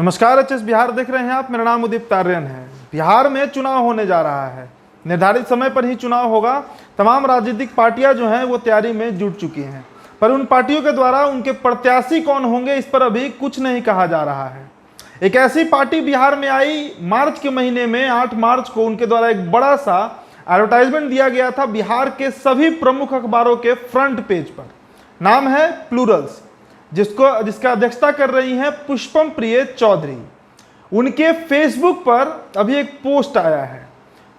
नमस्कार, एचएस बिहार देख रहे हैं आप। मेरा नाम उदित तार्यन है। बिहार में चुनाव होने जा रहा है। निर्धारित समय पर ही चुनाव होगा। तमाम राजनीतिक पार्टियां जो हैं वो तैयारी में जुट चुकी हैं, पर उन पार्टियों के द्वारा उनके प्रत्याशी कौन होंगे इस पर अभी कुछ नहीं कहा जा रहा है। एक ऐसी पार्टी बिहार में आई मार्च के महीने में, 8 मार्च को उनके द्वारा एक बड़ा सा एडवर्टाइजमेंट दिया गया था बिहार के सभी प्रमुख अखबारों के फ्रंट पेज पर। नाम है प्लूरल्स, जिसका अध्यक्षता कर रही हैं पुष्पम प्रिय चौधरी। उनके फेसबुक पर अभी एक पोस्ट आया है।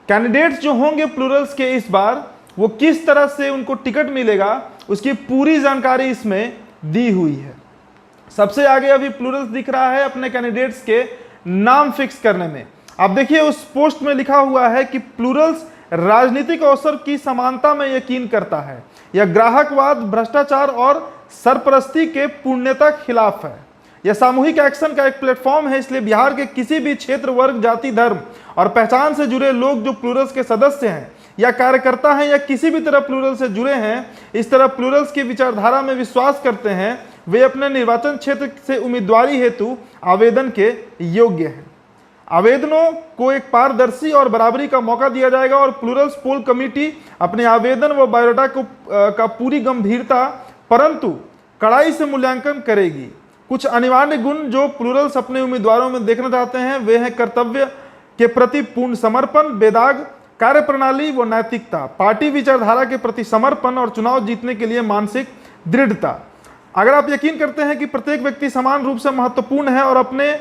कैंडिडेट्स जो होंगे प्लूरल्स के इस बार, वो किस तरह से उनको टिकट मिलेगा उसकी पूरी जानकारी इसमें दी हुई है। सबसे आगे अभी प्लूरल्स दिख रहा है अपने कैंडिडेट्स के नाम फिक्स करने में। आप देखिए उस पोस्ट में लिखा हुआ है कि प्लूरल्स राजनीतिक अवसर की समानता में यकीन करता है। यह ग्राहकवाद, भ्रष्टाचार और सरपरस्ती के पूर्णता खिलाफ है। यह सामूहिक एक्शन का एक प्लेटफॉर्म है, इसलिए बिहार के किसी भी क्षेत्र, वर्ग, जाति, धर्म और पहचान से जुड़े लोग जो प्लूरल्स के सदस्य हैं या कार्यकर्ता हैं या किसी भी तरह प्लूरल से जुड़े हैं, इस तरह प्लूरल्स की विचारधारा में विश्वास करते हैं, वे अपने निर्वाचन क्षेत्र से उम्मीदवारी हेतु आवेदन के योग्य हैं। आवेदनों को एक पारदर्शी और बराबरी का मौका दिया जाएगा और प्लूरल्स पोल कमेटी अपने आवेदन व बायोडाटा का पूरी गंभीरता परंतु कड़ाई से मूल्यांकन करेगी। कुछ अनिवार्य गुण जो प्लूरल्स अपने उम्मीदवारों में देखना चाहते हैं वे हैं कर्तव्य के प्रति पूर्ण समर्पण, बेदाग कार्यप्रणाली व नैतिकता, पार्टी विचारधारा के प्रति समर्पण और चुनाव जीतने के लिए मानसिक दृढ़ता। अगर आप यकीन करते हैं कि प्रत्येक व्यक्ति समान रूप से महत्वपूर्ण है और अपने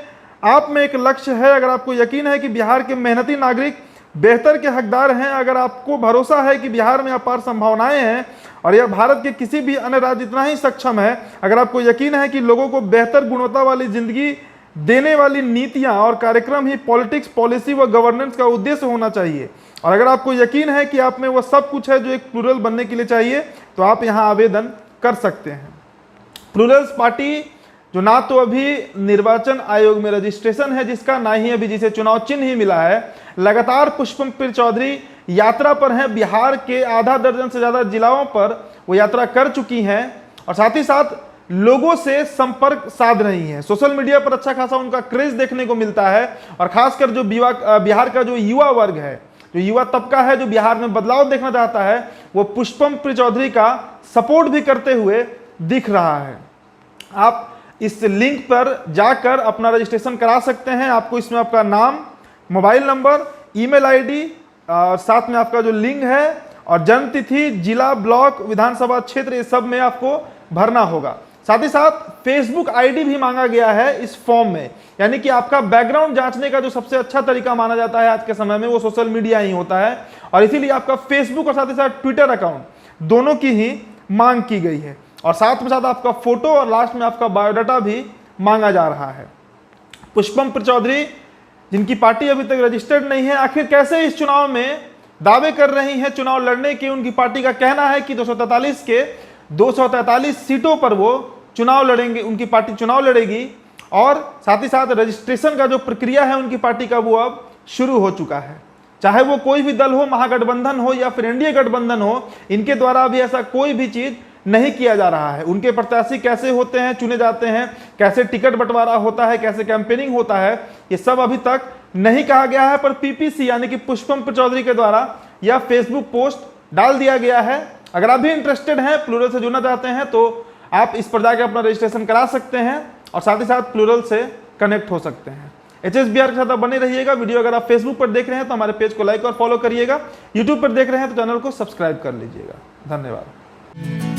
आप में एक लक्ष्य है, अगर आपको यकीन है कि बिहार के मेहनती नागरिक बेहतर के हकदार हैं, अगर आपको भरोसा है कि बिहार में अपार संभावनाएं हैं और यह भारत के किसी भी अन्य राज्य इतना ही सक्षम है, अगर आपको यकीन है कि लोगों को बेहतर गुणवत्ता वाली जिंदगी देने वाली नीतियां और कार्यक्रम ही पॉलिटिक्स, पॉलिसी व गवर्नेंस का उद्देश्य होना चाहिए, और अगर आपको यकीन है कि आप में वह सब कुछ है जो एक प्लूरल बनने के लिए चाहिए, तो आप यहां आवेदन कर सकते हैं। प्लूरल्स पार्टी जो ना तो अभी निर्वाचन आयोग में रजिस्ट्रेशन है जिसका, ना ही अभी जिसे चुनाव चिन्ह ही मिला है, लगातार पुष्पम प्रिय चौधरी यात्रा पर हैं। बिहार के आधा दर्जन से ज्यादा जिलाओं पर वो यात्रा कर चुकी हैं और साथ ही साथ लोगों से संपर्क साध रही हैं। सोशल मीडिया पर अच्छा खासा उनका क्रेज देखने को मिलता है और खासकर जो बिहार का जो युवा वर्ग है, जो युवा तबका है जो बिहार में बदलाव देखना चाहता है, वो पुष्पम प्रिय चौधरी का सपोर्ट भी करते हुए दिख रहा है। आप इस लिंक पर जाकर अपना रजिस्ट्रेशन करा सकते हैं। आपको इसमें आपका नाम, मोबाइल नंबर, ईमेल आईडी और साथ में आपका जो लिंक है और जन्म तिथि, जिला, ब्लॉक, विधानसभा क्षेत्र, ये सब में आपको भरना होगा। साथ ही साथ फेसबुक आईडी भी मांगा गया है इस फॉर्म में, यानी कि आपका बैकग्राउंड जांचने का जो सबसे अच्छा तरीका माना जाता है आज के समय में, वो सोशल मीडिया ही होता है और इसीलिए आपका फेसबुक और साथ ही साथ ट्विटर अकाउंट दोनों की ही मांग की गई है और साथ में साथ आपका फोटो और लास्ट में आपका बायोडाटा भी मांगा जा रहा है। पुष्पम प्रिय चौधरी जिनकी पार्टी अभी तक रजिस्टर्ड नहीं है, आखिर कैसे इस चुनाव में दावे कर रही हैं चुनाव लड़ने के। उनकी पार्टी का कहना है कि 243 के 243 सीटों पर वो चुनाव लड़ेंगे, उनकी पार्टी चुनाव लड़ेगी और साथ ही साथ रजिस्ट्रेशन का जो प्रक्रिया है उनकी पार्टी का वो अब शुरू हो चुका है। चाहे वो कोई भी दल हो, महागठबंधन हो या फिर एनडीए गठबंधन हो, इनके द्वारा अभी ऐसा कोई भी चीज नहीं किया जा रहा है। उनके प्रत्याशी कैसे होते हैं, चुने जाते हैं, कैसे टिकट बंटवारा होता है, कैसे कैंपेनिंग होता है, ये सब अभी तक नहीं कहा गया है। पर पीपीसी यानी कि पुष्पम प्रिय चौधरी के द्वारा यह फेसबुक पोस्ट डाल दिया गया है। अगर आप भी इंटरेस्टेड हैं, प्लूरल से जुड़ना चाहते हैं, तो आप इस पर जाकर अपना रजिस्ट्रेशन करा सकते हैं और साथ ही साथ प्लूरल से कनेक्ट हो सकते हैं। एचएस बिहार के साथ आप बने रहिएगा। वीडियो अगर आप फेसबुक पर देख रहे हैं तो हमारे पेज को लाइक और फॉलो करिएगा। यूट्यूब पर देख रहे हैं तो चैनल को सब्सक्राइब कर लीजिएगा। धन्यवाद।